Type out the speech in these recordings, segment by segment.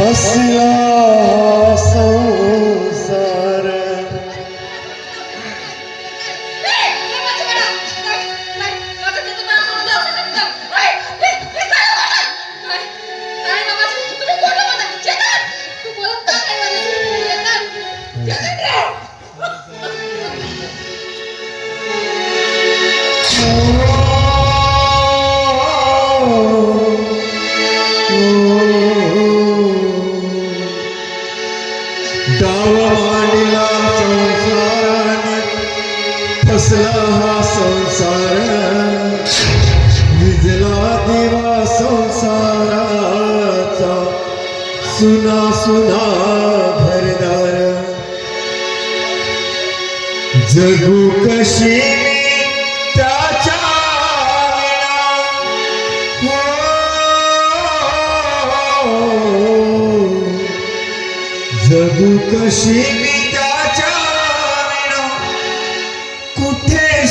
फसला संसार फसला हा संसार विजला दिवा संसाराचा सुना सुना घरदार जगू कशी त्याच्या जगू कशी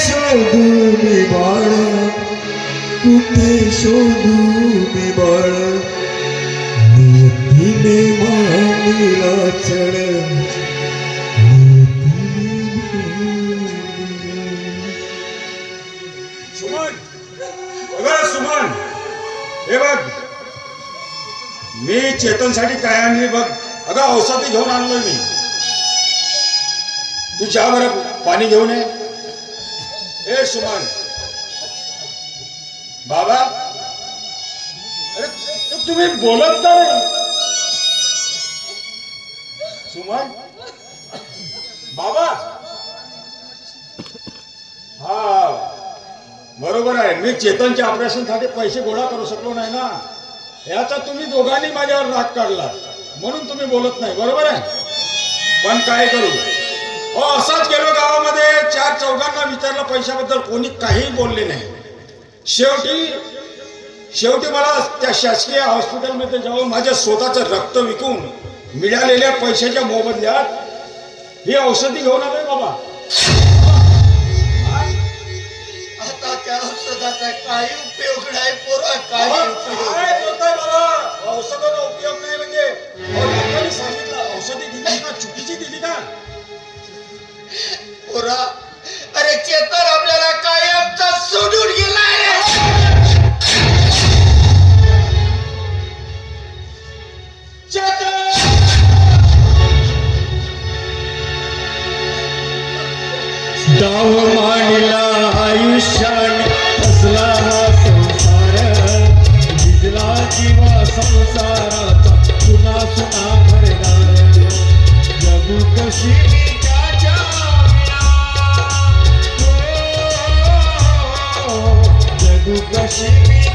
शोधू मी बाळ कुठे शोधू मी बाळ नियतीने मांडीला चढ सुमन अगं सुमन हे बघ मी चेतनसाठी काय आणले बघ अगं औषधी घेऊन आणलोय मी तू जा बरं पाणी घेऊन ये ए सुमन बाबा अरे तुम्ही बोलत नाही सुमन बाबा हा बरोबर आहे मी चेतनच्या ऑपरेशन साठी पैसे गोळा करू शकलो नाही ना याचा तुम्ही दोघांनी माझ्यावर राग काढला म्हणून तुम्ही बोलत नाही बरोबर आहे पण काय करू हो असाच गेलो गावामध्ये चार चौघांना विचारलं पैशाबद्दल कोणी काही बोलले नाही शेवटी मला त्या शासकीय हॉस्पिटलमध्ये जाऊन माझ्या स्वतःचं रक्त विकून मिळालेल्या पैशाच्या मोबदल्यात ही औषधी घेऊन आलोय बाबा आता त्या औषधाचा काही उपयोग नाही पोरा काही बाबा औषधाचा उपयोग नाही म्हणजे डॉक्टरांनी सांगितलं औषधी दिली का चुकीची दिली का पोरा अरे चेतन आपल्याला कायमचा सोडून गेलाय चेतन डाव मांडला आयुष्याने फसला हा संसार भिजला जीवा संसाराचा सुना सुना घरदार जगू कशी जगू कशी